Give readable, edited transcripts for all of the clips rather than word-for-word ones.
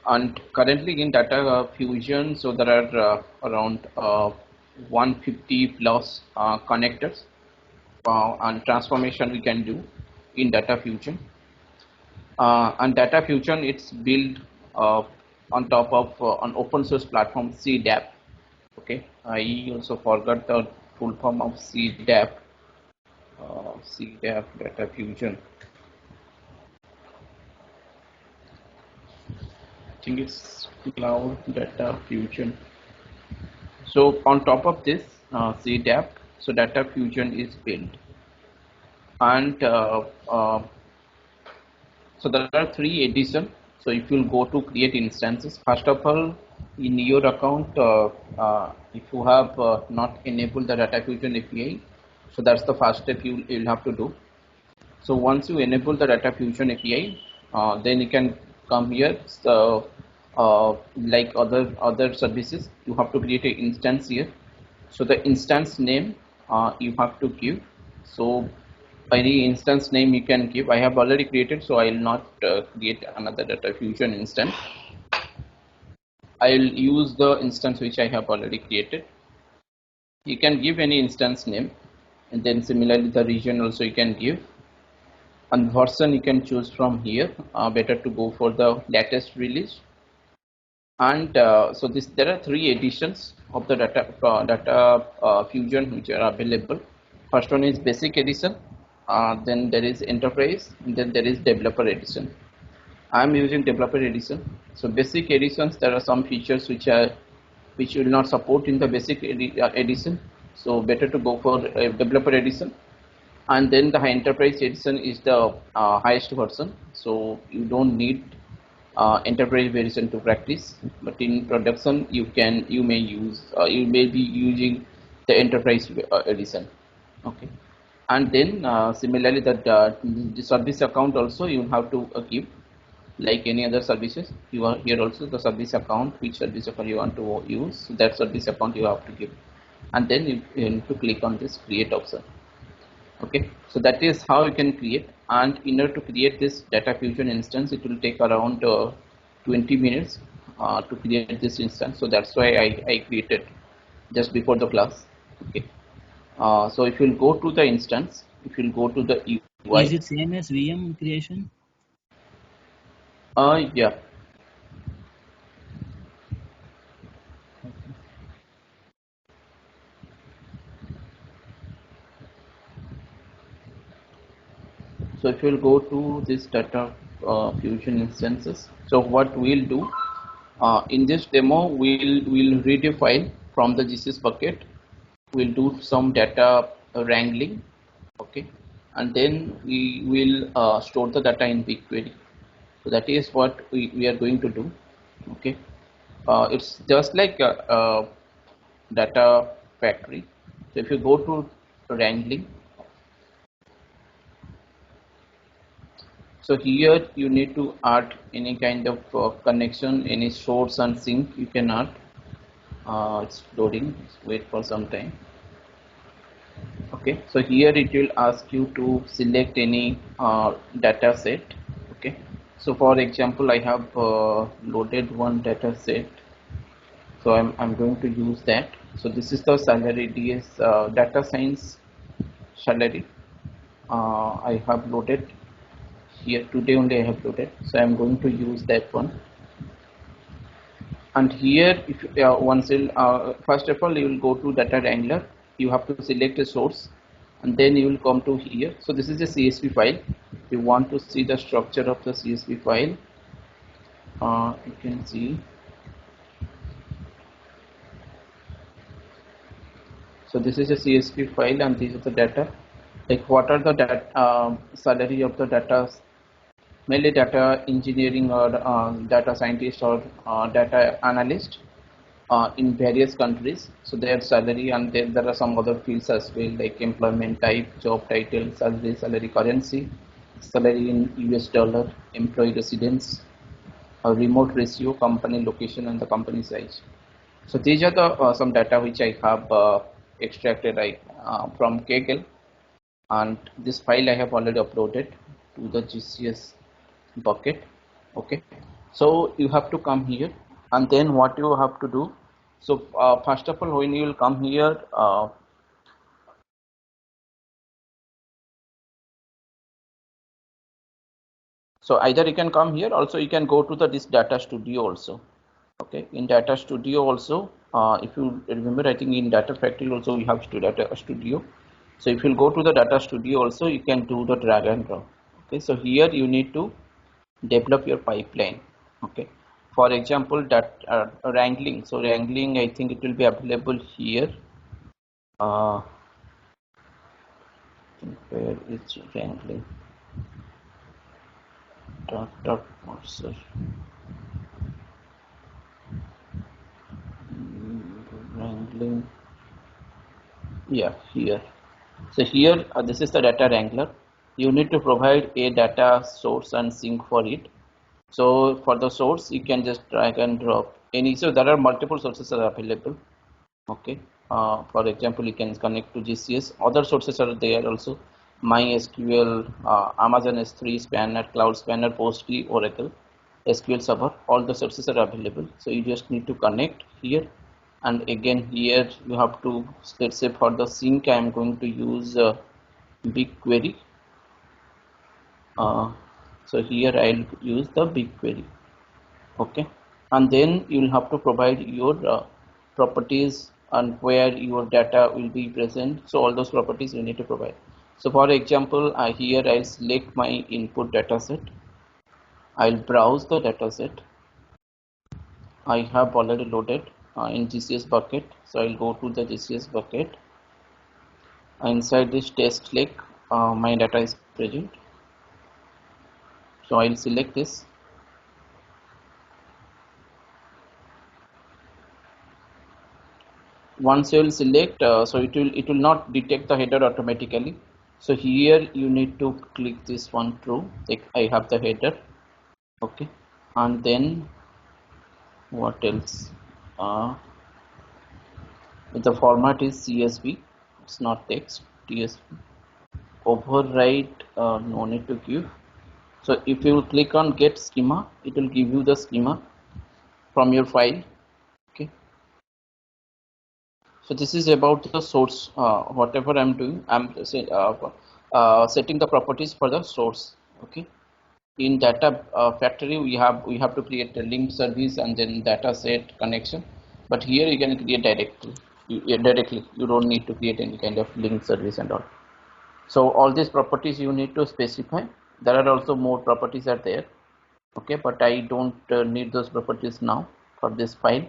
And currently in data fusion, so there are around 150 plus connectors and transformation we can do in data fusion. And data fusion, it's built uh, on top of an open source platform CDAP. Okay, I also forgot the full form of CDAP. CDAP data fusion. I think it's cloud data fusion. So on top of this CDAP, so data fusion is built, and so there are three editions. So if you go to create instances, first of all, in your account, if you have not enabled the data fusion API, so that's the first step you'll have to do. So once you enable the data fusion API, then you can come here. So like other services, you have to create an instance here. So the instance name you have to give. So any instance name you can give. I have already created, so I will not create another data fusion instance. I will use the instance which I have already created. You can give any instance name, and then similarly the region also you can give. And version you can choose from here. Better to go for the latest release. And so there are three editions of the data fusion which are available. First one is basic edition, then there is enterprise, and then there is developer edition. I am using developer edition. So basic editions, there are some features which will not support in the basic edition. So better to go for developer edition. And then the enterprise edition is the highest version. So you don't need enterprise version to practice, but in production you may use you may be using the enterprise edition. Okay, and then similarly the service account also you have to give like any other services. You are here also the service account, which service account you want to use, so that service account you have to give, and then you need to click on this create option. Okay, so that is how you can create. And in order to create this data fusion instance, it will take around 20 minutes to create this instance. So that's why I created just before the class. Okay, so if you'll go to the instance, if you'll go to the Is UI, it same as VM creation? yeah. Okay. So if you'll go to this data fusion instances, so what we'll do in this demo, we'll read a file from the GCS bucket. We'll do some data wrangling, okay, and then we will store the data in BigQuery. So that is what we are going to do. Okay, it's just like a data factory. So if you go to wrangling, so here you need to add any kind of connection, any source and sink you can add. It's loading. Just wait for some time. Okay, so here it will ask you to select any data set. Okay, so for example I have loaded one data set, so I'm going to use that. So this is the salary DS data science salary. I have loaded here today only. I have loaded, so I'm going to use that one. And here if once first of all you will go to data wrangler, you have to select a source, and then you will come to here. So this is a CSV file. If you want to see the structure of the CSV file, you can see. So this is a CSV file, and these are the data. Like what are the salary of the data, mainly data engineering or data scientist or data analyst in various countries. So their salary, and then there are some other fields as well, like employment type, job title, salary currency, salary in US dollar, employee residence, remote ratio, company location, and the company size. So these are the some data which I have extracted from Kaggle, and this file I have already uploaded to the GCS bucket. Okay, So you have to come here, and then what you have to do. So first of all, when you will come here, so either you can come here, also you can go to this data studio also. Okay, in data studio also, if you remember, I think in data factory also we have data studio. So if you go to the data studio also, you can do the drag and drop. Okay, so here you need to develop your pipeline. Okay, for example, that wrangling. So wrangling, I think it will be available here. uh, where is wrangling? Data parser. Wrangling, yeah, here. So here, this is the data wrangler. You need to provide a data source and sink for it. So for the source, you can just drag and drop any. So there are multiple sources are available. Okay. For example, you can connect to GCS. Other sources are there also. MySQL, Amazon S3, Spanner, Cloud Spanner, Postgre, Oracle, SQL Server. All the sources are available. So you just need to connect here. And again, here you have to, let's say for the sync, I am going to use BigQuery. So here I'll use the BigQuery. Okay, and then you will have to provide your properties and where your data will be present. So all those properties you need to provide. So for example, here I'll select my input data set. I'll browse the data set. I have already loaded in GCS bucket. So I'll go to the GCS bucket. Inside this test lake, my data is present. So I'll select this. Once you will select, so it will not detect the header automatically. So here you need to click this one true, like I have the header. Okay, and then what else? The format is CSV, it's not text. TSV override, no need to give. So if you click on get schema, it will give you the schema from your file. Okay, so this is about the source. Whatever I'm doing, I'm setting the properties for the source. Okay, in data factory we have to create a link service and then data set connection, but here you can create directly. Directly, you don't need to create any kind of link service and all. So all these properties you need to specify. There are also more properties are there. Okay, but I don't need those properties now for this file.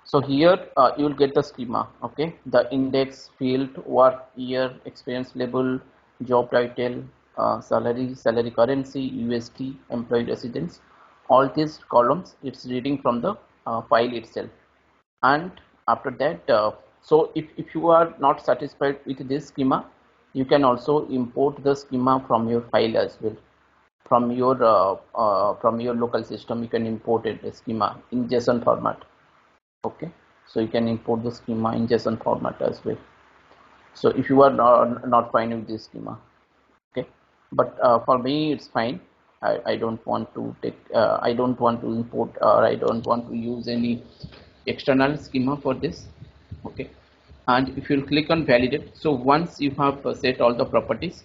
So here you will get the schema. Okay, the index field, work year, experience level, job title, salary currency, USD, employee residence. All these columns it's reading from the file itself. And after that, so if you are not satisfied with this schema, you can also import the schema from your file as well. From your local system, you can import it, the schema in JSON format. Okay, so you can import the schema in JSON format as well. So if you are not fine with this schema, okay, but for me it's fine. I don't want to take I don't want to import, or I don't want to use any external schema for this. Okay, and if you click on validate, so once you have set all the properties,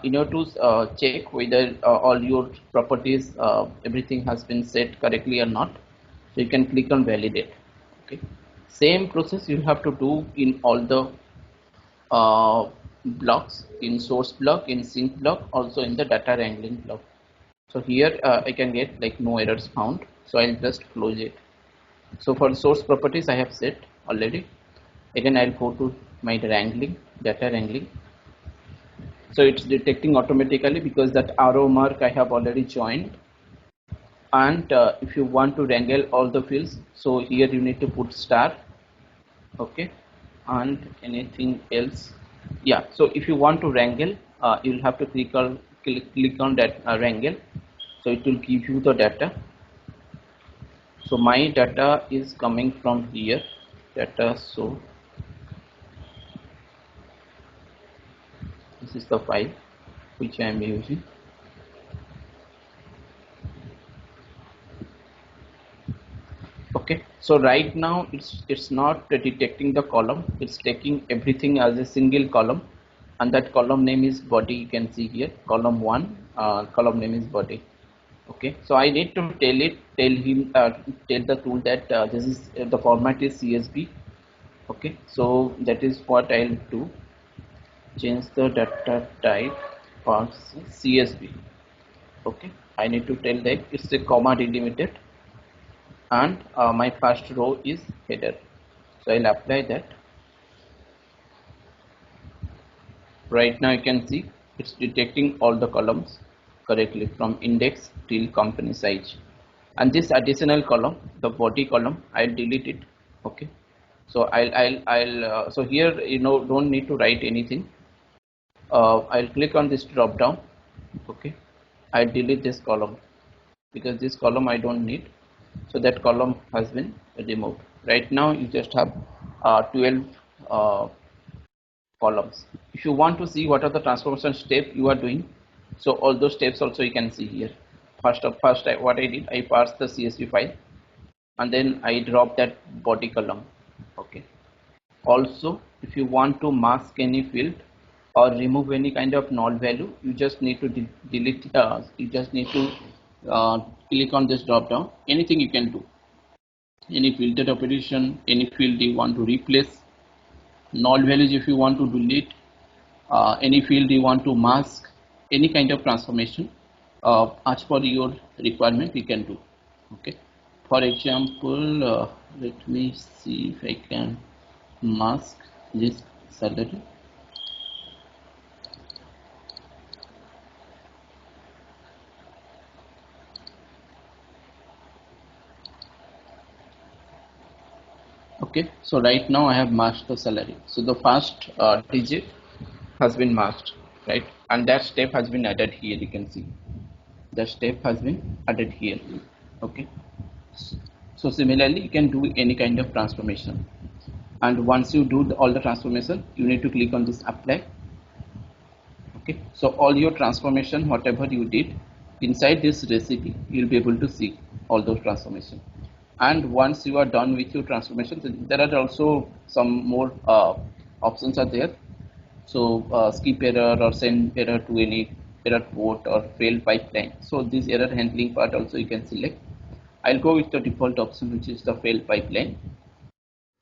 in order to check whether all your properties, everything has been set correctly or not, so you can click on validate. Okay, same process you have to do in all the blocks, in source block, in sync block, also in the data wrangling block. So here I can get like no errors found, so I'll just close it. So for source properties I have set already. Again I'll go to my wrangling, data wrangling. So it's detecting automatically because that arrow mark I have already joined. And if you want to wrangle all the fields, so here you need to put star. Okay, and anything else. Yeah, so if you want to wrangle, you'll have to click on that wrangle, so it will give you the data. So my data is coming from here, data. So this is the file which I am using. Okay, so right now it's not detecting the column, it's taking everything as a single column, and that column name is body. You can see here column 1, column name is body. Okay, so I need to tell the tool that this is the format is CSV. Okay, so that is what I'll do. Change the data type for CSV. Okay, I need to tell that it's a comma delimited, and my first row is header. So I'll apply that. Right now you can see it's detecting all the columns correctly from index till company size, and this additional column, the body column, I'll delete it. Okay, so so here don't need to write anything. I'll click on this drop down. Okay, I delete this column because this column I don't need, so that column has been removed. Right now you just have 12 uh, columns. If you want to see what are the transformation step you are doing, so all those steps also you can see here. What I did, I parsed the CSV file and then I drop that body column. Okay, also if you want to mask any field or remove any kind of null value, you just need to delete, you just need to click on this drop down. Anything you can do, any filter operation, any field you want to replace, null values if you want to delete, any field you want to mask, any kind of transformation as per your requirement you can do. Okay, for example, let me see if I can mask this salary. Okay, so right now I have masked the salary, so the first digit has been masked, right, and that step has been added here. You can see the step has been added here. Okay, so similarly you can do any kind of transformation, and once you do all the transformation you need to click on this apply. Okay, so all your transformation whatever you did inside this recipe you'll be able to see all those transformation. And once you are done with your transformation, there are also some more options are there. So skip error or send error to any error port or failed pipeline, so this error handling part also you can select. I'll go with the default option, which is the failed pipeline,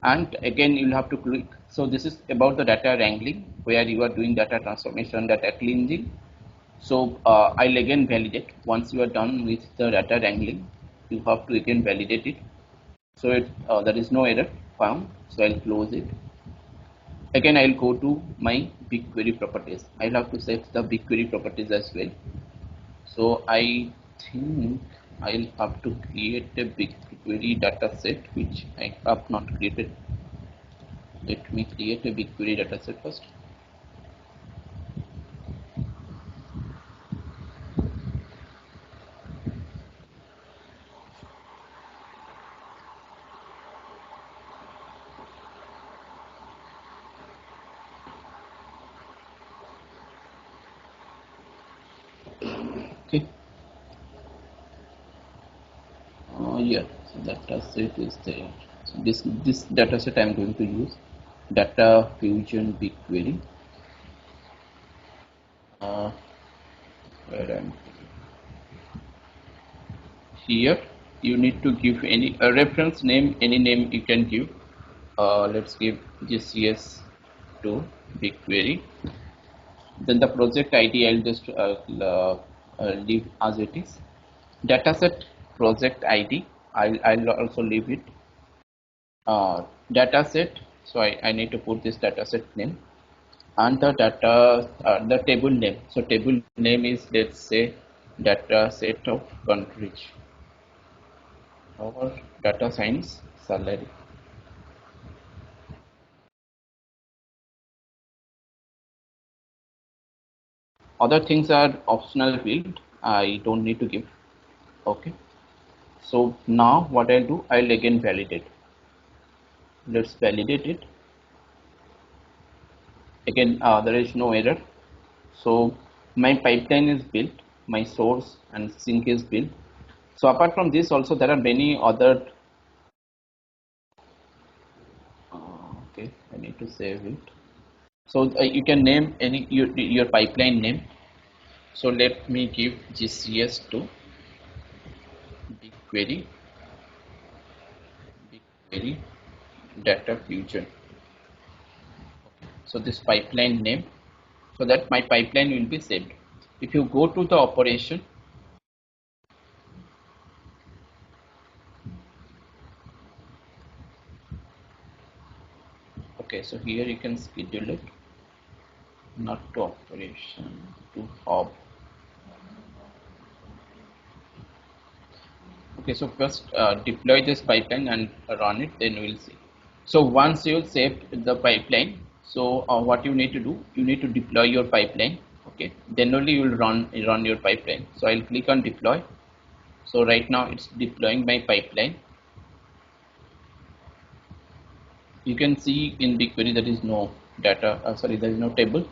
and again you'll have to click. So this is about the data wrangling, where you are doing data transformation, data cleansing. So I'll again validate. Once you are done with the data wrangling, you have to again validate it. So there is no error found, so I'll close it. Again I'll go to my BigQuery properties. I'll have to set the BigQuery properties as well. So I think I'll have to create a BigQuery data set, which I have not created. Let me create a BigQuery dataset first. Okay. Yeah. So dataset is there. So this dataset I'm going to use Data Fusion BigQuery. Uh, where I'm here, you need to give any reference name, any name you can give. Let's give GCS to BigQuery. Then the project ID I'll just leave as it is. Dataset project ID I'll also leave it. Dataset, so I need to put this dataset name, and the the table name. So table name is, let's say, dataset of countries or data science salary. Other things are optional field, I don't need to give. Okay, so now what I'll do, I'll again validate. Let's validate it again. There is no error. So my pipeline is built, my source and sink is built. So apart from this also there are many other need to save it. So you can name any your pipeline name. So let me give GCS to BigQuery data fusion. So this pipeline name, so that my pipeline will be saved. If you go to the operation, okay, so here you can schedule it, not to operation, to hub. Okay, so first deploy this pipeline and run it, then we'll see. So once you save the pipeline, so what you need to do, you need to deploy your pipeline. Okay, then only you will run your pipeline. So I'll click on deploy. So right now it's deploying my pipeline. You can see in BigQuery there is no data, there is no table.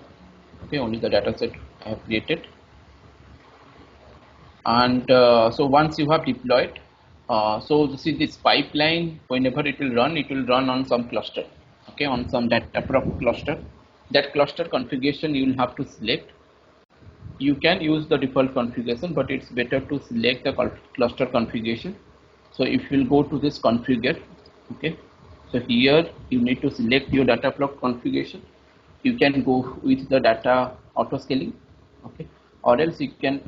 Okay, only the data set I have created. And so once you have deployed, so you see this pipeline, whenever it will run on some cluster. Okay, on some data prop cluster. That cluster configuration you will have to select. You can use the default configuration, but it's better to select the cluster configuration. So if you will go to this configure, okay, so here you need to select your data block configuration. You can go with the data auto scaling, okay, or else you can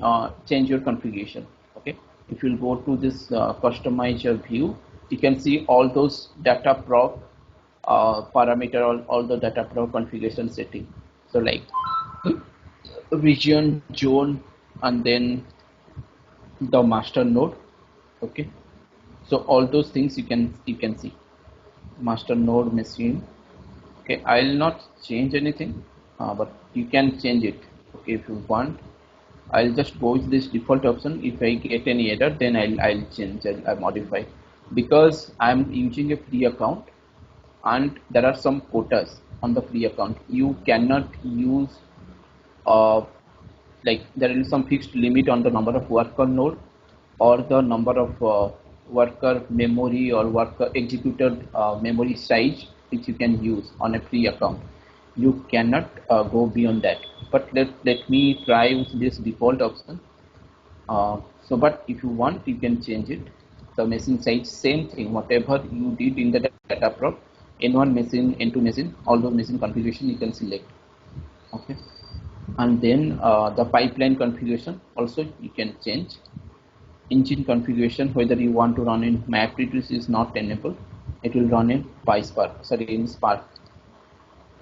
change your configuration. Okay, if you will go to this customize your view, you can see all those data prop parameter, all the data prop configuration setting. So like region, zone, and then the master node. Okay, so all those things you can see master node machine. Okay, I'll not change anything, but you can change it. Okay, if you want, I'll just go with this default option. If I get any error, then I'll change, I'll modify, because I'm using a free account and there are some quotas on the free account. You cannot use uh, like there is some fixed limit on the number of worker node or the number of worker memory or worker executed memory size which you can use on a free account. You cannot go beyond that, but let me try with this default option. So but if you want, you can change it. The machine size, same thing, whatever you did in the data prop, n1 machine, n2 machine, all those machine configuration you can select. Okay, and then the pipeline configuration also you can change. Engine configuration, whether you want to run in MapReduce is not enabled, it will run in PySpark, sorry, in Spark.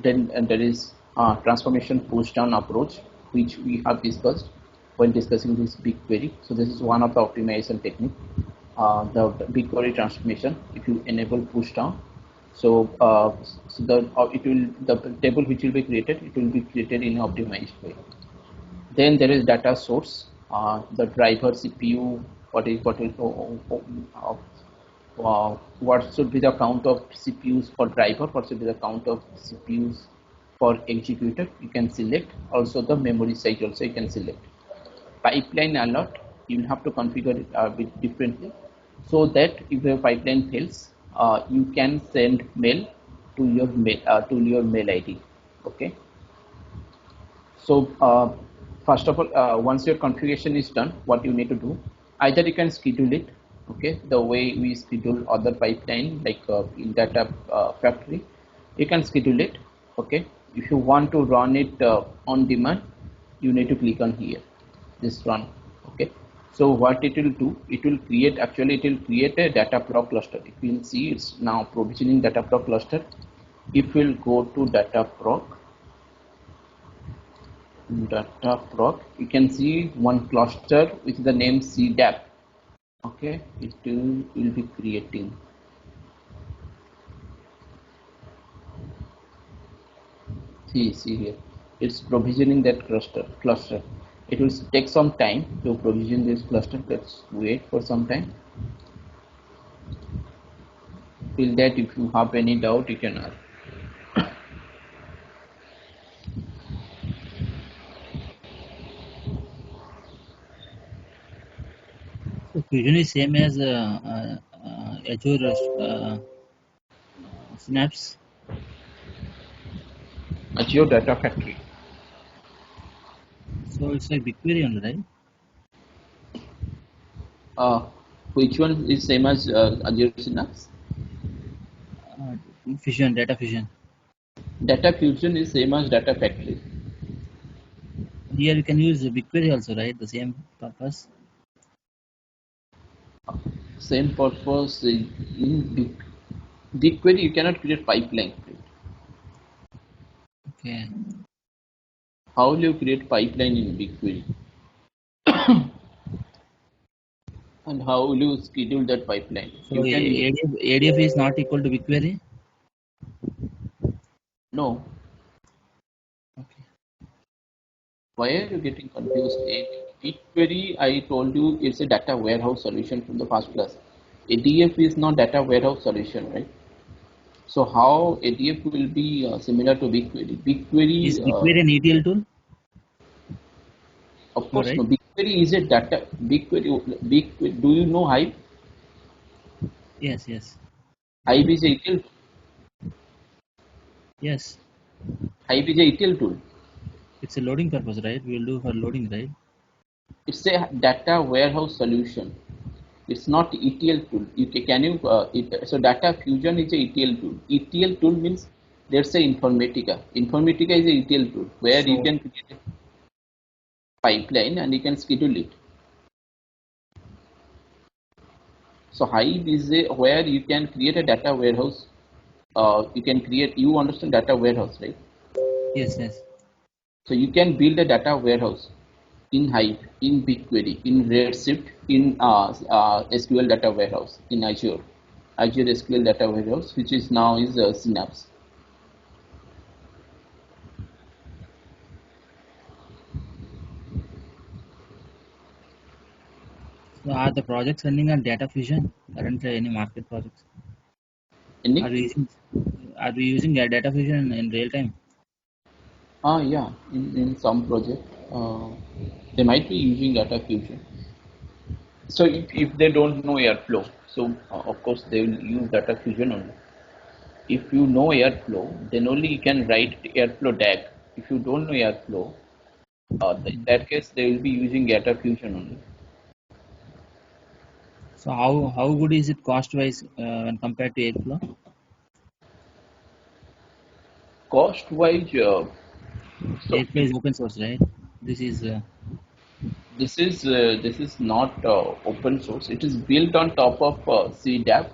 Then there is transformation push down approach, which we have discussed when discussing this BigQuery. So this is one of the optimization technique. The BigQuery transformation, if you enable push down, so the table which will be created, it will be created in an optimized way. Then there is data source, the driver CPU, what should be the count of CPUs for driver, what should be the count of CPUs for executor, you can select. Also the memory size also you can select. Pipeline alert, you will have to configure it a bit differently, so that if your pipeline fails, you can send mail to your mail ID. Okay, so first of all, once your configuration is done, what you need to do, either you can schedule it, okay, the way we schedule other pipeline like in data factory, you can schedule it. Okay, if you want to run it on demand, you need to click on here, this run. Okay, so what it will do, it will create, actually it will create a data proc cluster. If you will see, it's now provisioning data proc cluster. If we'll go to data proc, you can see one cluster with the name CDAP. Okay, it will be creating. See here, it's provisioning that cluster. It will take some time to provision this cluster. Let's wait for some time. Till that, if you have any doubt, you can ask. So Fusion is same as Azure Synapse. Azure Data Factory. So it's like BigQuery only, right? Uh, which one is same as Azure Synapse? Uh, Fusion, data fusion. Data Fusion is same as Data Factory. Here you can use BigQuery also, right? The same purpose. Same purpose in BigQuery. You cannot create pipeline. Okay. How will you create pipeline in BigQuery? And how will you schedule that pipeline? So You can use ADF is not equal to BigQuery. no. Okay. Why are you getting confused? BigQuery, I told you, it's a data warehouse solution from the first class. ADF is not data warehouse solution, right? So how ADF will be similar to BigQuery? Is BigQuery, BigQuery an ETL tool? of No, course, right? no. BigQuery is a data. BigQuery. Do you know Hive? Yes, yes, Hive is a ETL. yes. Hive is a ETL tool. It's a loading purpose, right? We'll do for loading, right? It's a data warehouse solution. It's not ETL tool. So data fusion is a ETL tool. ETL tool means let's say Informatica. Informatica is a ETL tool where you So, can create a pipeline and you can schedule it. So Hive is a where you can create a data warehouse. You understand data warehouse, right? yes, yes. So you can build a data warehouse in Hive, in BigQuery, in Redshift, in SQL data warehouse, in Azure SQL data warehouse, which is now is Synapse. So are the projects running on data fusion? Currently, any market projects? Are Any? we using data fusion in real time? Yeah, in some project, uh, they might be using data fusion. So if they don't know Airflow, so of course they will use data fusion only. If you know Airflow, then only you can write Airflow DAG. If you don't know Airflow, in that case they will be using data fusion only. So how good is it cost wise when compared to Airflow? Cost wise, so Airflow is open source, right? This is this is not open source. It is built on top of CDAP,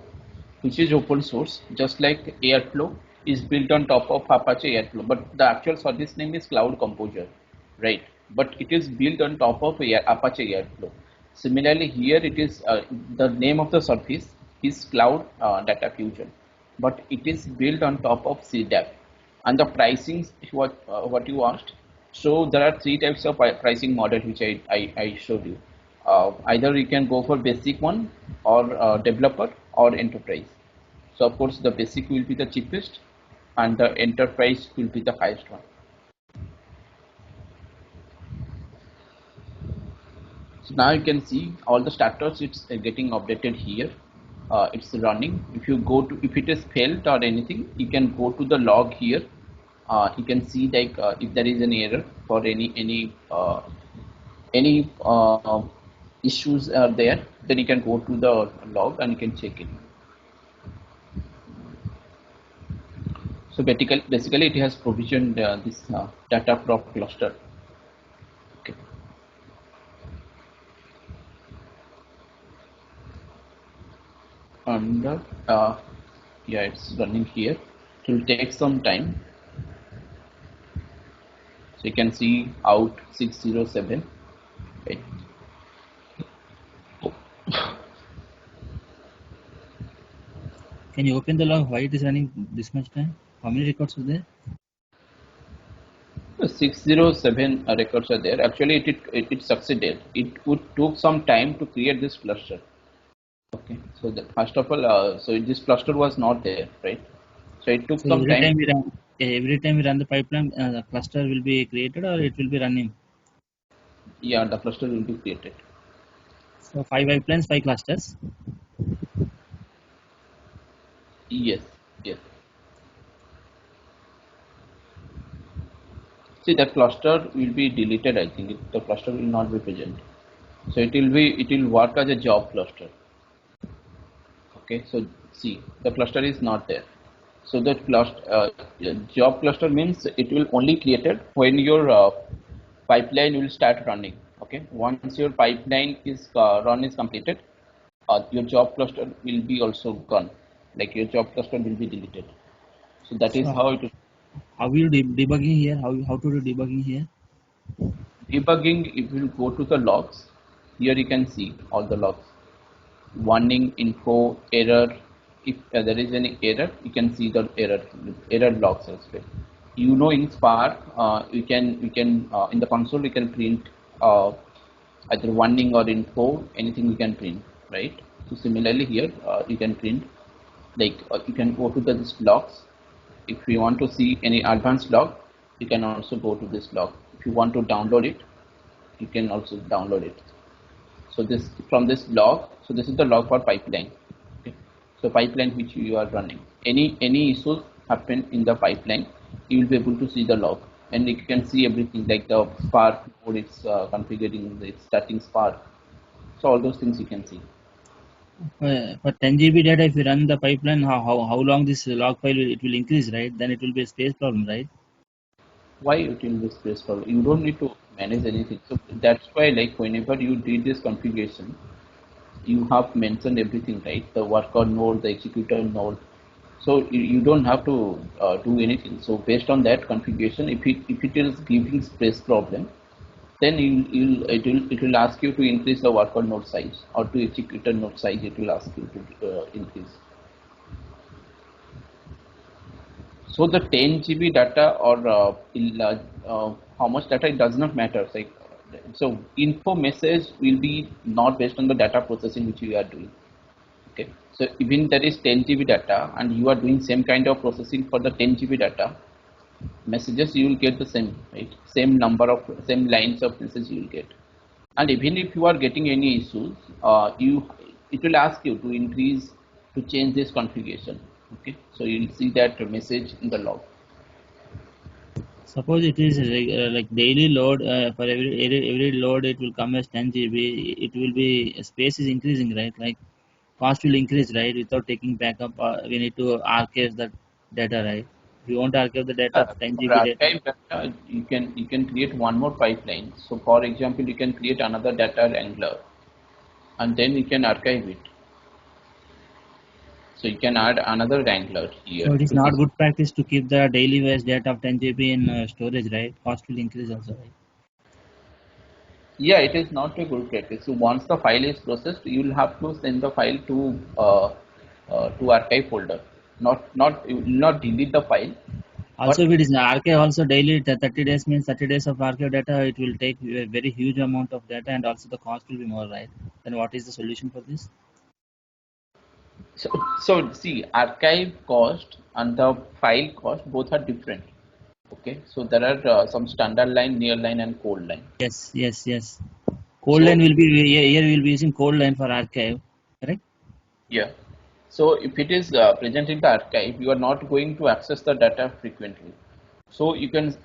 which is open source, just like Airflow is built on top of Apache Airflow. But the actual service name is Cloud Composer, right? But it is built on top of Apache Airflow. Similarly, here it is the name of the service is Cloud Data Fusion, but it is built on top of CDAP. And the pricing, what you asked. So there are three types of pricing model which I showed you. Either you can go for basic one or developer or enterprise. So of course the basic will be the cheapest and the enterprise will be the highest one. So now you can see all the status it's getting updated here. It's running. If you go to if it is failed or anything, you can go to the log here. You can see like if there is any error for any issues are there, then you can go to the log and you can check it. So basically it has provisioned this data prop cluster. Okay. And yeah, it's running here. It will take some time. So you can see out 607. Right. can you open the log? Why it is running this much time? How many records are there? The 607 records are there. Actually, it succeeded. It would took some time to create this cluster. Okay. So first of all, so this cluster was not there, right? So it took So some time. every time we run the pipeline, the cluster will be created or it will be running. Yeah, the cluster will be created. So five pipelines, five clusters. Yes, yes. See, the cluster will be deleted. I think the cluster will not be present. So it will work as a job cluster. Okay, so see, the cluster is not there. So the cluster job cluster means it will only created when your pipeline will start running. Okay, once your pipeline is run is completed, your job cluster will be also gone. Like your job cluster will be deleted. So that is So how it is. how will debugging here? How to do debugging here? Debugging, if you go to the logs, here you can see all the logs. Warning, info, error. If there is any error, you can see the error logs as well. You know, in Spark, you can in the console you can print either warning or info, anything you can print, right? So similarly here you can print, like you can go to this logs. If you want to see any advanced log, you can also go to this log. If you want to download it, you can also download it. So this from this log, so this is the log for pipeline. Okay. So pipeline which you are running, any issues happen in the pipeline, you will be able to see the log, and you can see everything like the Spark node it's configuring, it's starting Spark. So all those things you can see. For 10 GB data, if you run the pipeline, how long this log file it will increase, right? Then it will be a space problem, right? Why it will be stressful? You don't need to manage anything. So that's why, like, whenever you did this configuration, you have mentioned everything, right? The worker node, the executor node. So you don't have to do anything. So based on that configuration, if it is giving space problem, then it will ask you to increase the worker node size, or to executor node size. It will ask you to increase. So the 10 GB data, or how much data, it does not matter. Like, so info message will be not based on the data processing which you are doing. Okay, so even there is 10 GB data and you are doing same kind of processing for the 10 GB data, messages you will get the same, right? Same number of, same lines of message you will get. And even if you are getting any issues, it will ask you to increase, to change this configuration. Okay, so you will see that message in the log. Suppose it is like daily load, for every load it will come as 10 GB. It will be space is increasing, right? Like cost will increase, right? Without taking backup, we need to archive that data, right? If you want to archive the data of 10 For GB data, archive data, you can create one more pipeline. So for example, you can create another data wrangler, and then you can archive it. So you can add another wrangler so here it is to not this. good practice to keep the daily waste data of 10 GB in storage, right? Cost will increase also, right? Yeah, it is not a good practice. So once the file is processed, you will have to send the file to archive folder. Not you will not delete the file, Also, but if it is an archive, also daily 30 days means 30 days of archive data, it will take a very huge amount of data, and also the cost will be more, right? Then what is the solution for this? so, so see, archive cost and the file cost both are different. Okay, so there are some standard line, near line, and cold line. Yes, yes, yes. Cold line So will be here. We will be using cold line for archive, correct? yeah, so if it is present in the archive, you are not going to access the data frequently. So you can,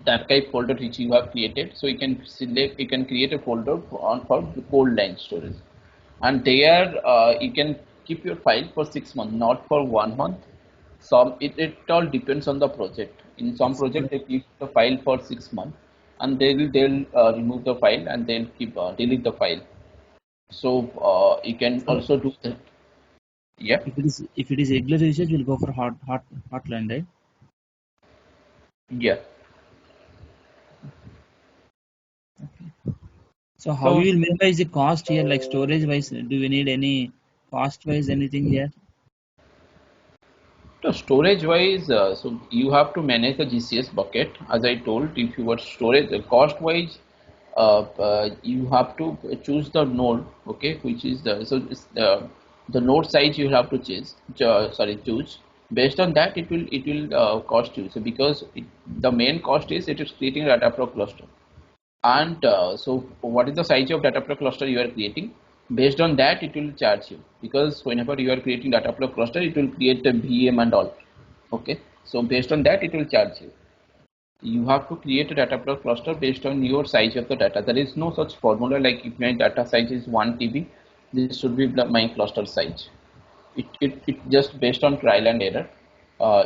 the archive folder which you have created. So you can select, you can create a folder for the cold line storage, and there you can keep your file for 6 months, not for 1 month. Some, it all depends on the project. In some project they keep the file for 6 months, and they'll remove the file, and they'll keep delete the file. So you can So also do that. Yeah, if it is regular usage, we'll go for hotline, right? yeah. So how So we will minimize the cost here, like storage wise? Do we need any cost wise anything here? So storage wise, so you have to manage the GCS bucket. As I told, if you were storage, cost wise, you have to choose the node. Okay, which is the node size you have to choose. Based on that, it will cost you. So because the main cost is, it is creating a data flow cluster. And so what is the size of data flow cluster you are creating? Based on that, it will charge you, because whenever you are creating data flow cluster, it will create a VM and all. Okay, so based on that, it will charge you. You have to create a data cluster based on your size of the data. There is no such formula like if my data size is 1 TB, this should be my cluster size. It just based on trial and error.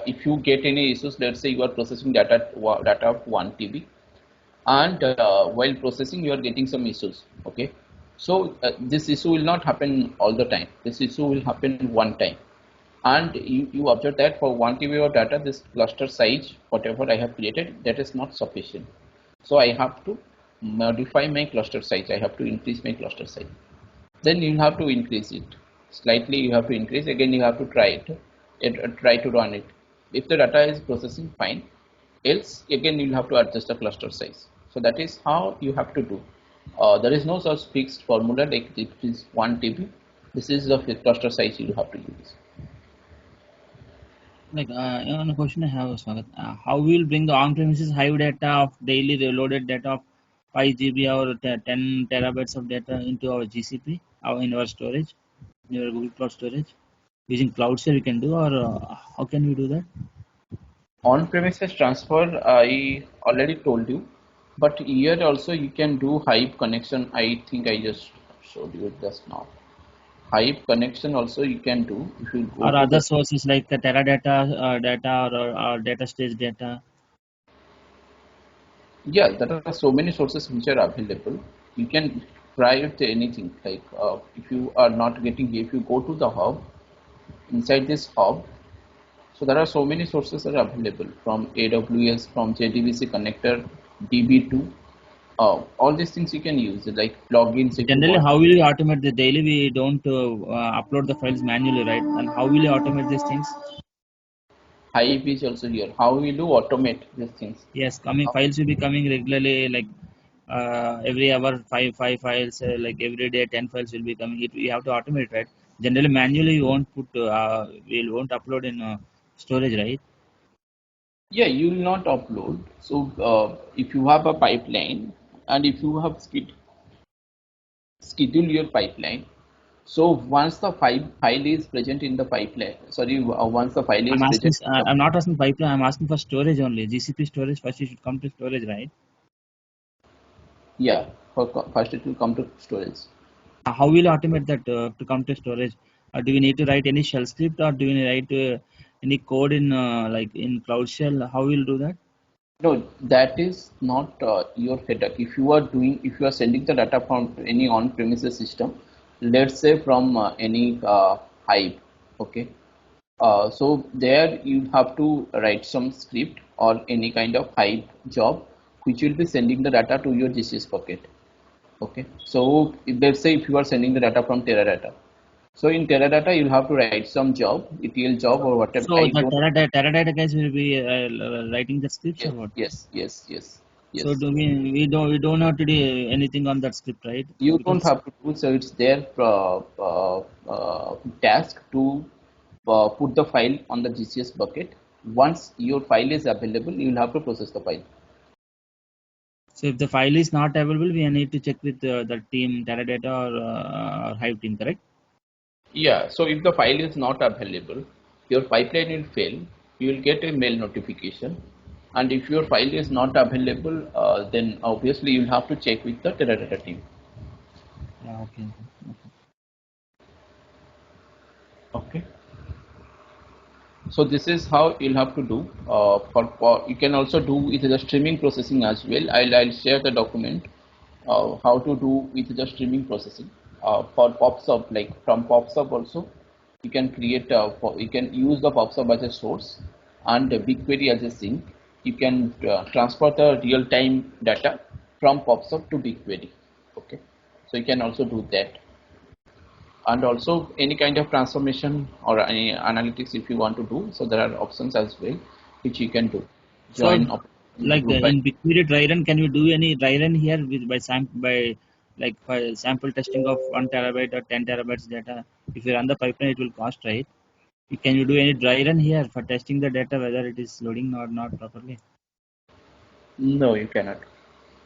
If you get any issues, let's say you are processing data of 1 TB, and while processing you are getting some issues. Okay, so this issue will not happen all the time. This issue will happen one time, and you observe that for 1 TB of data, this cluster size whatever I have created, that is not sufficient. So I have to modify my cluster size. I have to increase my cluster size. Then you have to increase it slightly. You have to increase again. You have to try to run it. If the data is processing fine, else again you will have to adjust the cluster size. So that is how you have to do. There is no such fixed formula like it is 1 TB. This is the cluster size you have to use. Like one question I have, Swagat. How we will bring the on-premises Hive data of daily reloaded data of 5 GB or 10 terabytes of data into our GCP, in our storage, in your Google Cloud storage, using Cloudshare we can do, or how can we do that? On-premises transfer, I already told you, but here also you can do Hive connection. I think I just showed you just now. Hive connection also you can do if you go Or to other the, sources like Teradata data, or data stage data. yeah, there are so many sources which are available. You can try with anything like if you are not getting, if you go to the hub, inside this hub, so there are so many sources that are available from AWS, from JDBC connector, DB2, all these things you can use like plugins if you Generally, want. how will you automate the daily? We don't upload the files manually, right? And how will you automate these things? Hive is also here. How will you automate these things? Yes, coming files will be coming regularly, like every hour, five files, like every day 10 files will be coming. We have to automate, right? Generally, manually, we won't we won't upload in storage, right? Yeah, you will not upload. So if you have a pipeline and if you have schedule your pipeline, so once the file is present in the pipeline, sorry, once the file I'm is asking. present in the, I'm not asking pipeline. I'm asking for storage only. GCP storage first. You should come to storage, right? yeah, first it will come to storage. How will you automate that to come to storage? Do we need to write any shell script, or do we write any code in like in Cloud Shell? How will you do that? No, that is not your headache. If you are doing, if you are sending the data from any on-premises system, let's say from any Hive, okay. So there you have to write some script or any kind of Hive job, which will be sending the data to your GCS bucket. Okay. So let's say if you are sending the data from Teradata, so in Teradata you'll have to write some job, ETL job or whatever. So I the don't. Teradata guys will be writing the scripts, or Yes, what? yes, yes, yes, So yes. do we don't have to do anything on that script, right? You don't Because have to do, so it's their task to put the file on the GCS bucket. Once your file is available, you will have to process the file. so if the file is not available, we need to check with the team Teradata or Hive team, correct? Yeah, so if the file is not available, your pipeline will fail. You will get a mail notification, and if your file is not available, then obviously you will have to check with the Teradata team. Yeah. Okay. Okay. Okay. So this is how you'll have to do. For you can also do with the streaming processing as well. I'll share the document how to do with the streaming processing for PubSub. Like from PubSub also, you can create. You can use the PubSub as a source and the BigQuery as a sink. You can transfer the real-time data from PubSub to BigQuery. Okay, so you can also do that, and also any kind of transformation or any analytics if you want to do. So there are options as well which you can do. So, Join up like group by. in BigQuery dry run, can you do any dry run here with by like by sample testing of 1 terabyte or 10 terabytes data? If you run the pipeline, it will cost, right? Can you do any dry run here for testing the data whether it is loading or not properly? No, you cannot.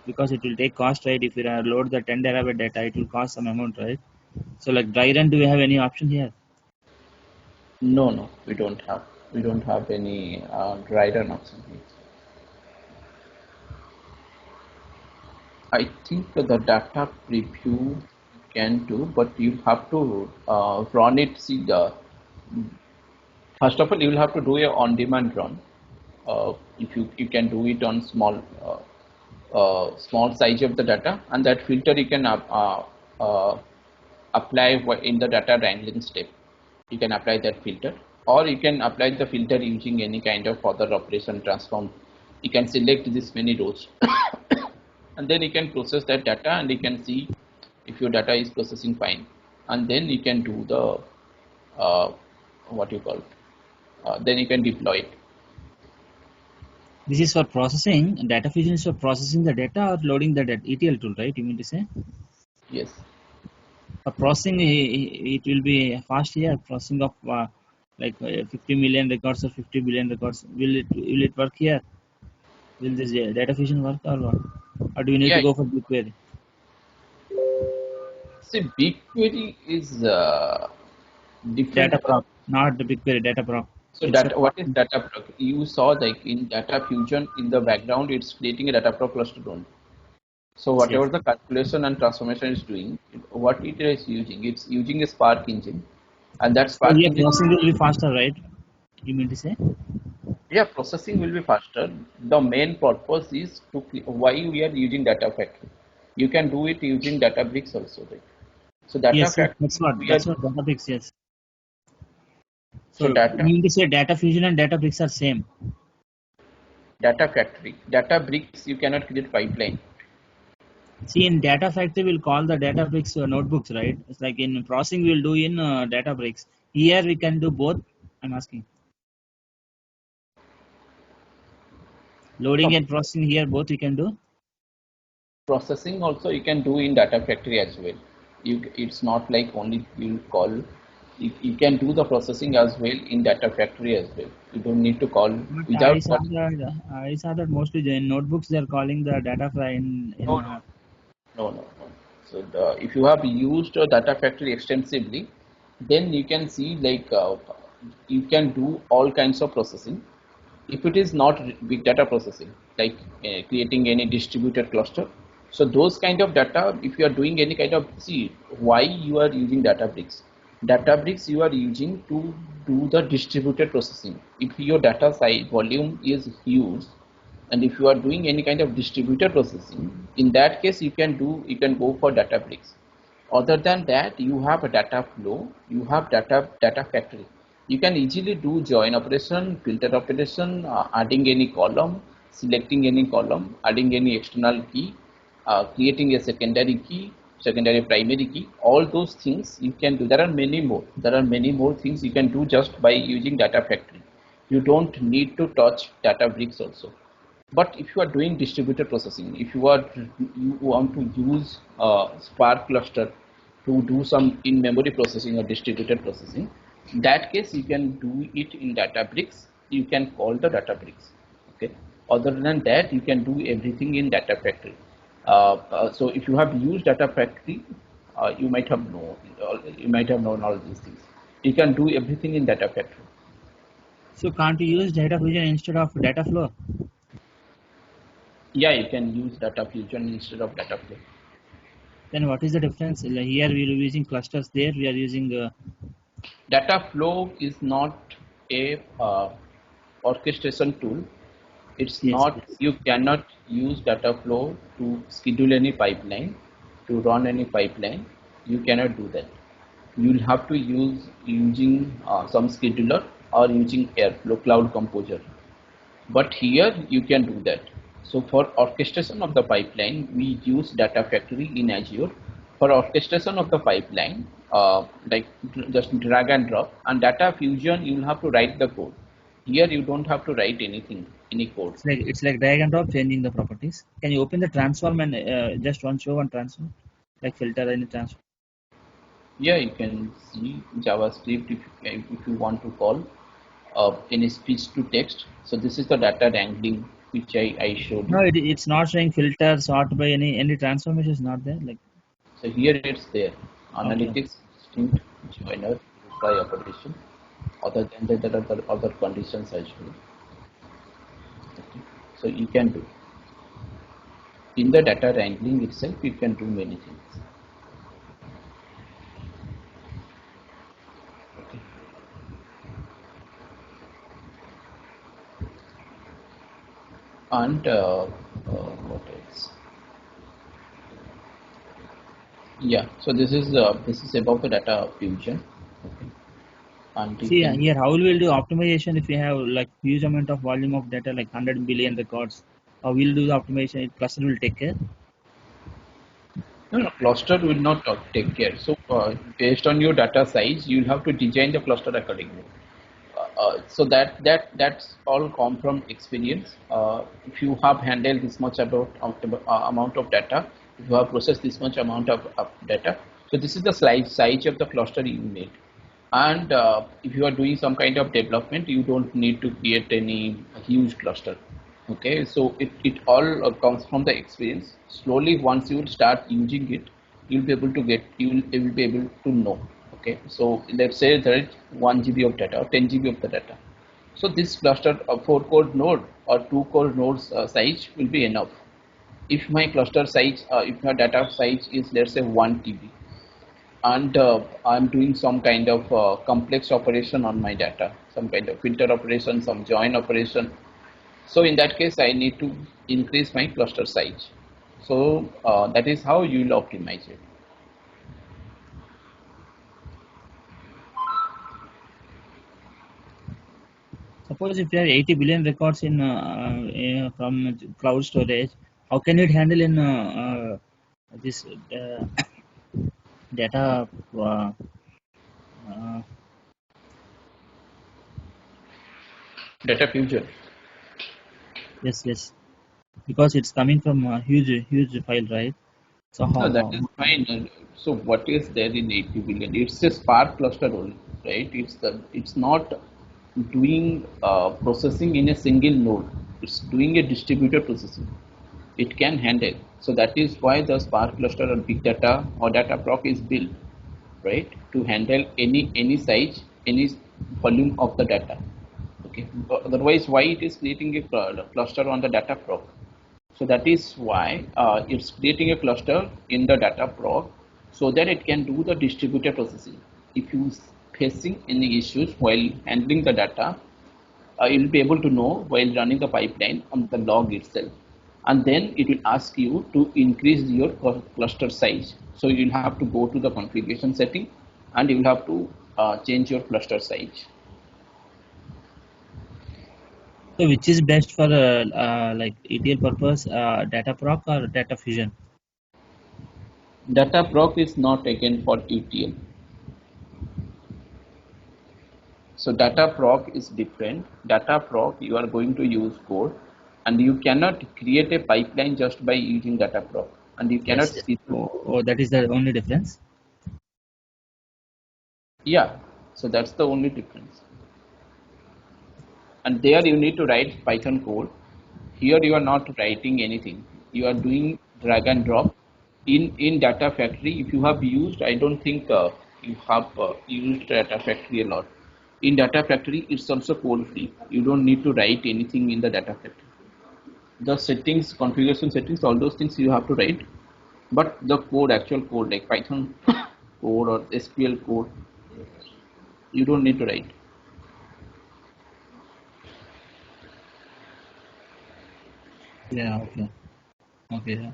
Because it will take cost, right? If you load the 10 terabyte data, it will cost some amount, right? So, like dry run, do we have any option here? No, we don't have any dry run option here. I think the data preview you can do, but you have to run it. See, first of all, you will have to do a on-demand run. If you can do it on small size of the data, and that filter you can uh, apply in the data wrangling step. You can apply that filter, or you can apply the filter using any kind of other operation transform. You can select this many rows and then you can process that data, and you can see if your data is processing fine, and then you can do the what you call then you can deploy it. This is for processing. Data fusion is for processing the data or loading the data. ETL tool, right? You mean to say? Yes. For processing, it will be fast here. Processing of 50 million records or 50 billion records. Will it work here? Will this data fusion work or what? Or do we need to Yeah. go for BigQuery? See, BigQuery is different. Data prop, not the BigQuery. Data prop. So It's a data, what is processing. data proc? You saw like in data fusion in the background, it's creating a data proc cluster only. So Yes. whatever the calculation and transformation is doing, what it is using, it's using a Spark engine, and that So Spark here engine, processing will be faster, right? You mean to say? yeah, processing will be faster. The main purpose is to why we are using data factory. You can do it using Databricks also, right? So data Yes, yes. factory, we are That's what Databricks. Yes. so So you data mean to say data fusion and Databricks are same? data factory, Databricks. You cannot create pipeline. See, in Data Factory, we'll call the Databricks notebooks, right? It's like in processing, we'll do in Databricks. Here, we can do both. I'm asking. Loading No, and processing here, both we can do. processing also you can do in data factory as well. It's not like only you call. You can do the processing as well in data factory as well. You don't need to call But without calling. I saw that mostly in notebooks they're calling the data file No, in no, no. So if you have used data factory extensively, then you can see like you can do all kinds of processing. If it is not big data processing, like creating any distributed cluster, so those kind of data, if you are doing any kind of, see why you are using Databricks you are using to do the distributed processing. If your data size volume is huge, and if you are doing any kind of distributed processing, in that case you can go for Databricks. Other than that, you have a data flow, you have data factory. You can easily do join operation, filter operation, adding any column, selecting any column, adding any external key, creating a secondary key, secondary primary key. All those things you can do. There are many more things you can do just by using data factory. You don't need to touch Databricks also. But if you are doing distributed processing, if you want to use Spark cluster to do some in-memory processing or distributed processing, in that case you can do it in Databricks. You can call the Databricks. Okay. Other than that, you can do everything in Data Factory. So if you have used Data Factory, you might have known all these things. You can do everything in Data Factory. So can't you use data fusion instead of data flow? Yeah, you can use Data Fusion instead of Data Flow. Then what is the difference? Like here we are using clusters. There we are using. Data flow is not a orchestration tool. It's Yes, not, yes. you cannot use data flow to schedule any pipeline, to run any pipeline. You cannot do that. You'll have to use using some scheduler or using Airflow Cloud Composer. But here you can do that. So for orchestration of the pipeline, we use Data Factory in Azure. For orchestration of the pipeline, like just drag and drop, and Data Fusion, you will have to write the code. Here you don't have to write anything, any code. It's like drag and drop changing the properties. Can you open the transform and just one show one transform, like filter any transform? Yeah, you can see JavaScript if you want to call any speech to text. So this is the data wrangling which I showed No, you. it's not showing filter sort by any transformation is not there. Like So here it's there. okay. Analytics, distinct, joiner, group by operation. Other than that, there are other conditions as well. Okay. So you can do. In the data wrangling itself, you can do many things. Okay. And what else? Yeah. So this is about the data fusion. Okay. And you See can here, how will we do optimization if we have like huge amount of volume of data, like 100 billion records? How will do the optimization? It cluster will take care. no, cluster will not take care. So based on your data size, you'll have to design the cluster accordingly. So that's all come from experience. If you have handled this much amount of data, if you have processed this much amount of data, so this is the size of the cluster you need. And if you are doing some kind of development, you don't need to create any huge cluster. Okay, so it all comes from the experience. Slowly, once you will start using it, you will be able to know. Okay, so let's say there is 1 GB of data or 10 GB of the data. So this cluster of 4 core node or 2 core nodes size will be enough. If my cluster size, if my data size is, let's say, 1 TB, and I'm doing some kind of complex operation on my data, some kind of filter operation, some join operation. So in that case, I need to increase my cluster size. So that is how you will optimize it. Suppose if you have 80 billion records in from cloud storage, how can it handle in this data? Uh, uh, Data fusion. yes, yes, because it's coming from a huge file, right? So No, how that is fine. So what is there in 80 billion? It's a Spark cluster only, right? It's not doing processing in a single node. It's doing a distributed processing. It can handle. So that is why the Spark cluster or big data or data proc is built, right? To handle any size, any volume of the data. Okay. Otherwise, why it is creating a cluster on the data proc? So that is why it's creating a cluster in the data prop so that it can do the distributed processing. If you facing any issues while handling the data, you will be able to know while running the pipeline on the log itself. And then it will ask you to increase your cluster size. So you will have to go to the configuration setting and you will have to change your cluster size. so which is best for like ETL purpose, data proc or data fusion? Data proc is not again for ETL. So data proc is different. Data proc, you are going to use code, and you cannot create a pipeline just by using data proc, and you Yes, cannot yes. see. Oh, that is the only difference. Yeah, so that's the only difference. And there you need to write Python code. Here you are not writing anything. You are doing drag and drop. In Data Factory, if you have used, I don't think you have used Data Factory a lot. In Data Factory, it's also code free. You don't need to write anything in the Data Factory. The settings, configuration settings, all those things you have to write, but the code, actual code like Python code or SQL code, you don't need to write. Yeah. Okay. Okay. Yeah.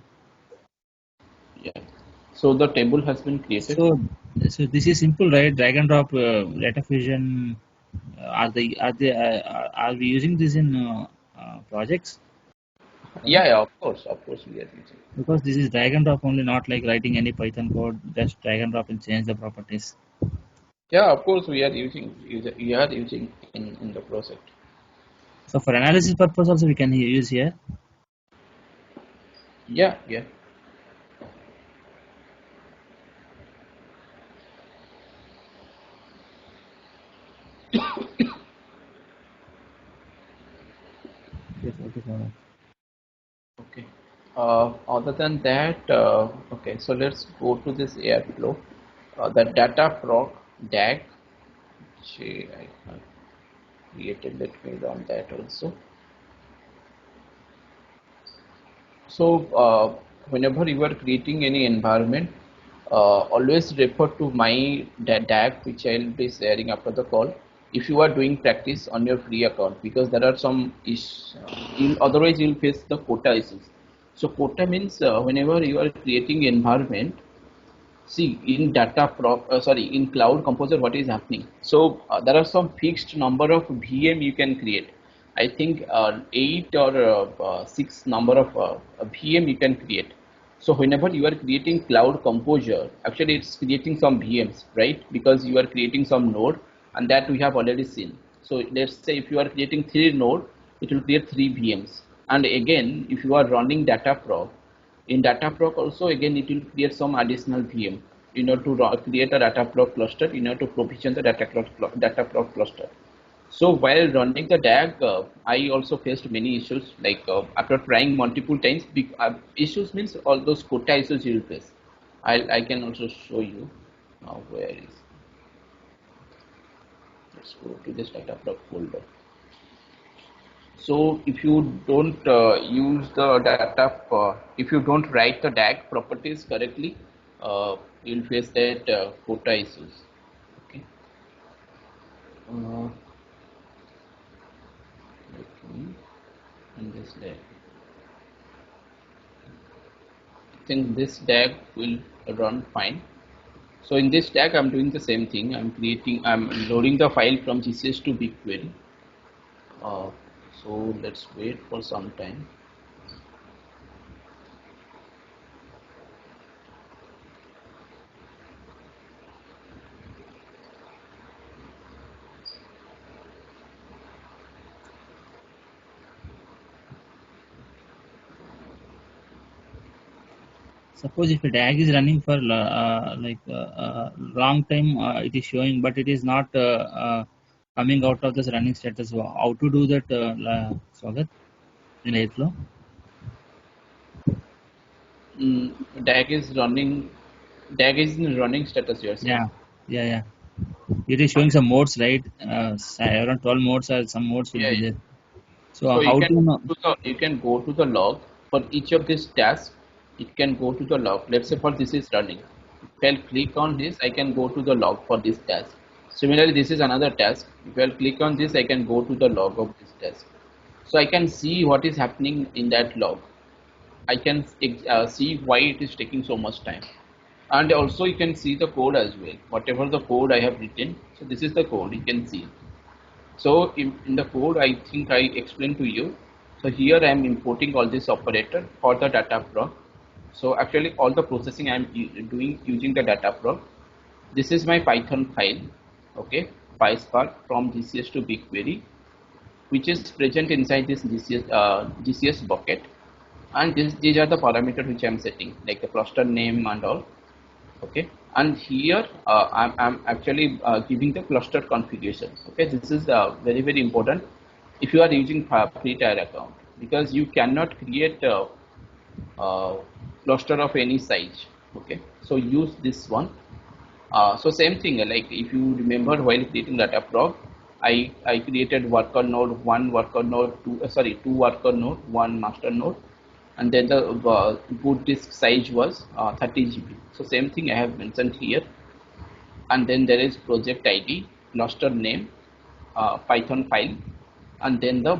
Yeah, so the table has been created. So, so this is simple, right? Drag and drop data fusion. Are we using this in projects? Right? Yeah, of course we are using. Because this is drag and drop only, not like writing any Python code. Just drag and drop and change the properties. Yeah, of course we are using in the project. So for analysis purpose also we can use here. Yeah, yeah. Yes, okay, sir. Okay. Other than that, okay, so let's go to this Airflow. The data proc DAG. I have created, let me run that also. So whenever you are creating any environment, always refer to my DAG, which I will be sharing after the call. If you are doing practice on your free account, because there are some issues, otherwise you will face the quota issues. So quota means whenever you are creating environment, see in in Cloud Composer, what is happening? So there are some fixed number of VM you can create. I think 8 or 6 number of VM you can create. So whenever you are creating Cloud Composer, actually it's creating some VMs, right? Because you are creating some node, and that we have already seen. So let's say if you are creating 3 node, it will create 3 VMs. And again, if you are running Dataproc, in Dataproc also again it will create some additional VM in order to create a Dataproc cluster in order to provision the Dataproc cluster. So while running the DAG, I also faced many issues, like after trying multiple times. Issues means all those quota issues you will face. I can also show you. Where is? Let's go to this Dataproc folder. So if you don't use the data, if you don't write the DAG properties correctly, you'll face that quota issues. Okay. Uh, let me in this DAG. I think this DAG will run fine. So in this DAG, I'm doing the same thing. I'm loading the file from GCS to BigQuery. Uh, so let's wait for some time. Suppose if a tag is running for long time, it is showing, but it is not coming out of this running status. How to do that, Swagat, in Airflow? DAG is running. DAG is in running status. You're saying. Yeah, yeah. It is showing some modes, right? Around 12 modes or some modes will Yeah, be yeah. there. So So how to know? you can go to the log for each of these tasks. It can go to the log. Let's say for this is running. If I'll click on this, I can go to the log for this task. Similarly, this is another task. If I'll click on this, I can go to the log of this task. So I can see what is happening in that log. I can see why it is taking so much time. And also you can see the code as well. Whatever the code I have written. So this is the code you can see. So in the code, I think I explained to you. So here I am importing all this operator for the data prop. So actually all the processing I am doing using the data prop. This is my Python file, okay, PySpark from GCS to BigQuery, which is present inside this GCS bucket. And these are the parameters which I am setting, like the cluster name and all. Okay, and here I'm actually giving the cluster configuration. Okay, this is very important if you are using free tier account, because you cannot create a, cluster of any size. Okay, so use this one. So same thing, like if you remember while creating data prop, I created worker node, one worker node, two worker node, one master node, and then the boot disk size was 30 GB. So same thing I have mentioned here, and then there is project ID, cluster name, Python file, and then the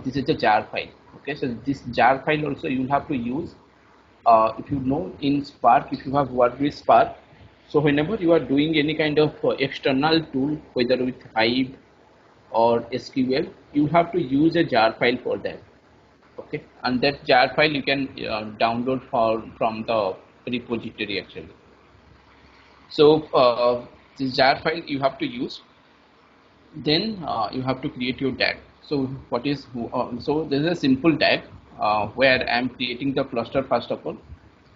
this is a jar file. Okay, so this jar file also you have to use. If you know in Spark, if you have worked with Spark, so whenever you are doing any kind of external tool, whether with Hive or SQL, you have to use a jar file for that. Okay, and that jar file you can download from the repository actually. So this jar file you have to use. Then you have to create your tag. So what is so this is a simple tag where I am creating the cluster first of all.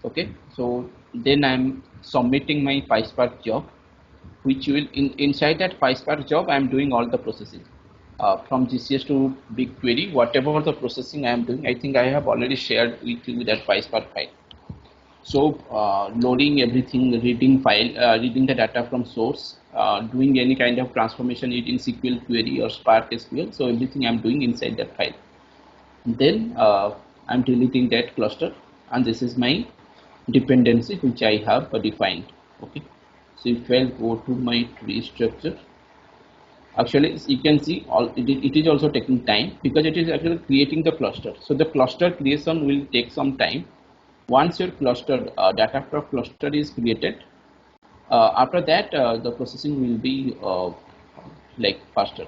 Okay, so then I am submitting my PySpark job, which will inside that PySpark job I am doing all the processing from GCS to BigQuery. Whatever the processing I am doing, I think I have already shared with you that PySpark file. So loading everything, reading the data from source, doing any kind of transformation using SQL query or Spark SQL. So everything I'm doing inside that file. Then I'm deleting that cluster, and this is my dependency which I have defined. Okay, so if I go to my tree structure, actually you can see it is also taking time because it is actually creating the cluster. So the cluster creation will take some time. Once your cluster data for cluster is created, after that the processing will be like faster.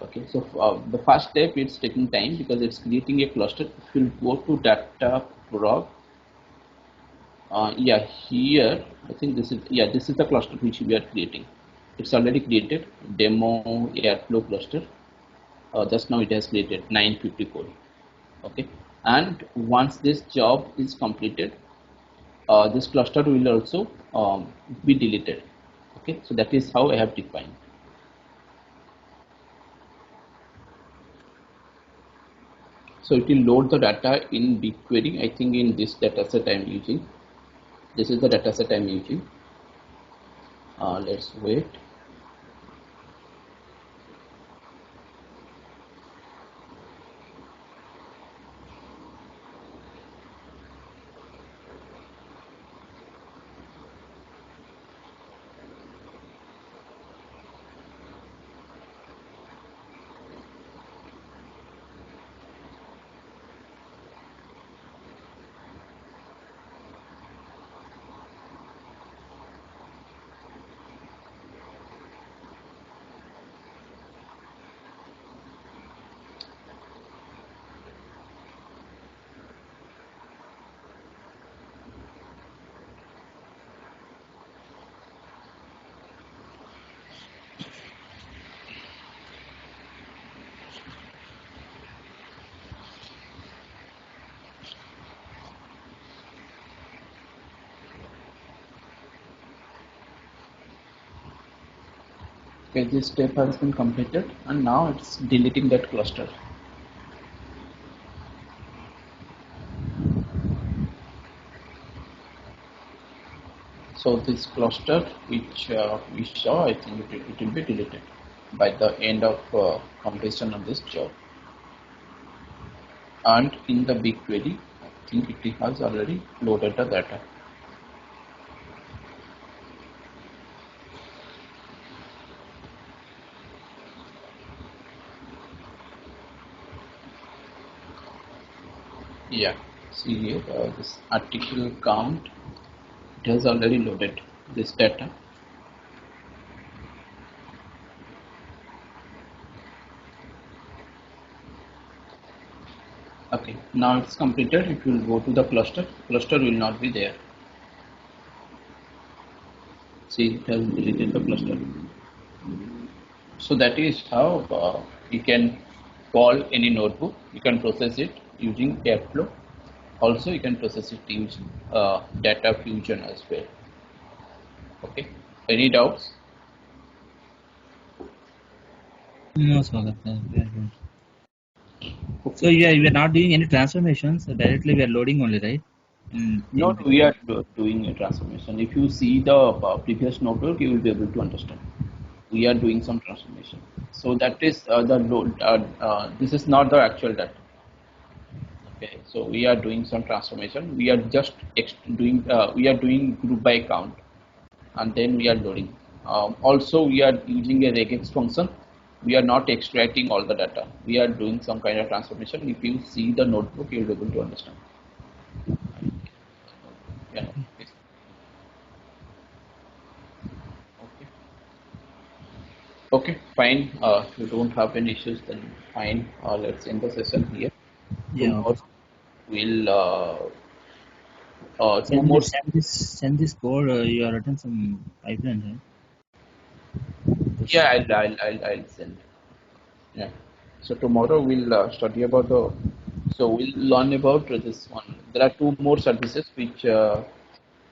Okay, so the first step it's taking time because it's creating a cluster. If you go to data prog, yeah, here I think this is, yeah, this is the cluster which we are creating. It's already created demo airflow cluster. Just now it has created 954. Okay, and once this job is completed, this cluster will also be deleted. Okay, so that is how I have defined. So it will load the data in BigQuery. I think in this dataset I am using. This is the dataset I am using. Let's wait. Okay, this step has been completed, and now it's deleting that cluster. So this cluster which we saw, I think it will be deleted by the end of completion of this job. And in the BigQuery, I think it has already loaded the data. Yeah, see here this article count, it has already loaded this data. Okay, now it's completed. If you will go to the cluster will not be there. See, it has deleted the cluster. So that is how you can call any notebook. You can process it using Airflow. Also, you can process it using data fusion as well. Okay. Any doubts? No, Swagat. We are good. So yeah, we are not doing any transformations. So directly we are loading only, right? No, In we are doing a transformation. If you see the previous notebook, you will be able to understand. We are doing some transformation. So that is the load. This is not the actual data. Okay, so we are doing some transformation. We are just doing. We are doing group by count, and then we are loading. Also, we are using a regex function. We are not extracting all the data. We are doing some kind of transformation. If you see the notebook, you'll be able to understand. Yeah. Yes. Okay. Okay. Fine. If you don't have any issues, then fine. Let's end the session here. yeah, okay. Tomorrow we'll two Send more. this, send this code. You have written some pipeline, right? This, Yeah, I'll send. Yeah. So tomorrow we'll study about the. So we'll learn about this one. There are two more services which are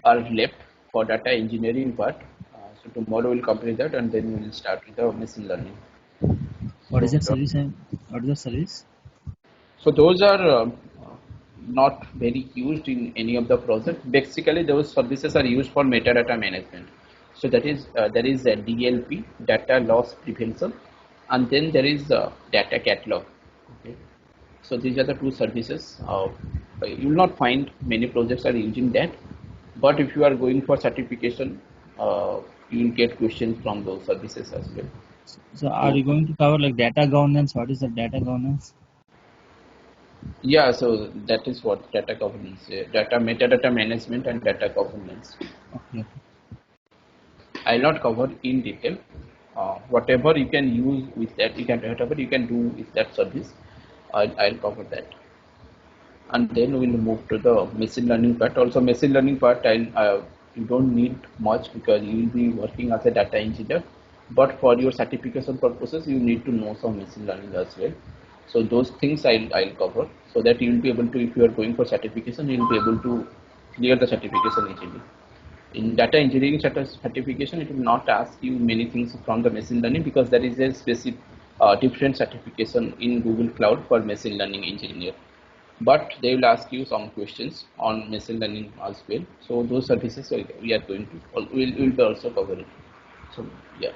left for data engineering part. So tomorrow we'll complete that, and then we'll start with the machine learning. what is So, that service? What is the service? so those are not very used in any of the project. Basically, those services are used for metadata management. So that is there is a DLP, data loss prevention, and then there is data catalog. Okay. So these are the two services. You will not find many projects are using that, but if you are going for certification, you will get questions from those services as well. So are So you going to cover like data governance? What is the data governance? yeah, so that is what data governance, data metadata management and data governance. Okay. I'll not cover in detail. Whatever you can use with that, whatever you can do with that service, I'll cover that. And then we'll move to the machine learning part. Also, machine learning part, you don't need much because you will be working as a data engineer. But for your certification purposes, you need to know some machine learning as well. So those things I'll cover so that you will be able to, if you are going for certification, you will be able to clear the certification easily. In data engineering certification, it will not ask you many things from the machine learning because there is a specific different certification in Google Cloud for machine learning engineer. But they will ask you some questions on machine learning as well. So those services we are going to will be also covering. So yeah,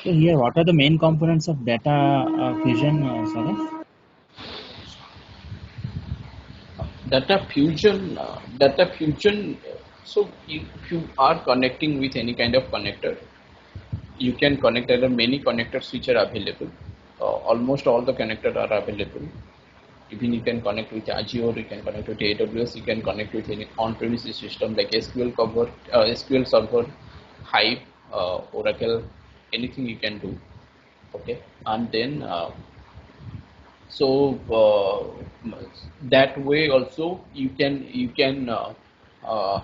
So here, what are the main components of data fusion, Saurabh? data fusion. So if you are connecting with any kind of connector, you can connect. There are many connectors which are available. Almost all the connectors are available. Even you can connect with Azure, you can connect with AWS, you can connect with any on-premises system like SQL Server, Hive, Oracle, anything you can do. Okay, and then that way also you can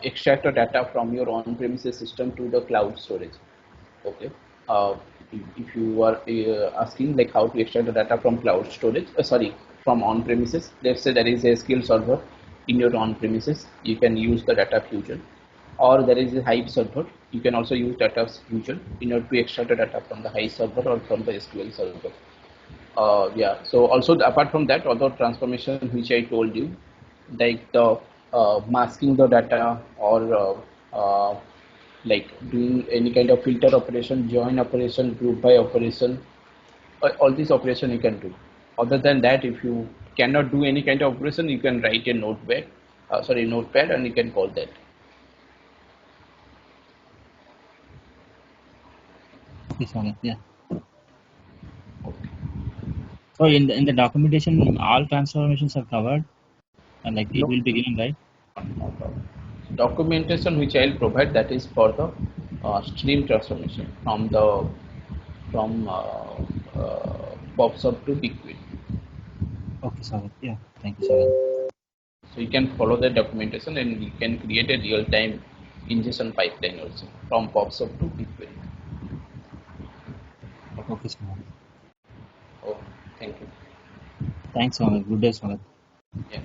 extract the data from your on-premises system to the cloud storage. Okay. Uh, if you are asking like how to extract the data from cloud storage, from on-premises, let's say there is a SQL server in your on-premises, you can use the data fusion, or there is a Hive server, you can also use data fusion in order to extract the data from the Hive server or from the SQL server. Yeah. So also apart from that, other transformation which I told you, like the masking the data or like doing any kind of filter operation, join operation, group by operation, all these operation you can do. Other than that, if you cannot do any kind of operation, you can write a notepad, and you can call that. Okay, Saurabh. Yeah. So in the documentation, all transformations are covered, and like it No, will be given, right? not all. Documentation which I will provide, that is for the stream transformation from PubSub to BigQuery. Okay, Saurabh. Yeah. Thank you, Saurabh. So you can follow the documentation and you can create a real-time ingestion pipeline also from PubSub to BigQuery. Okay, Saurabh. Oh, thank you. Thanks, Saurabh. Good day, Saurabh. Yeah.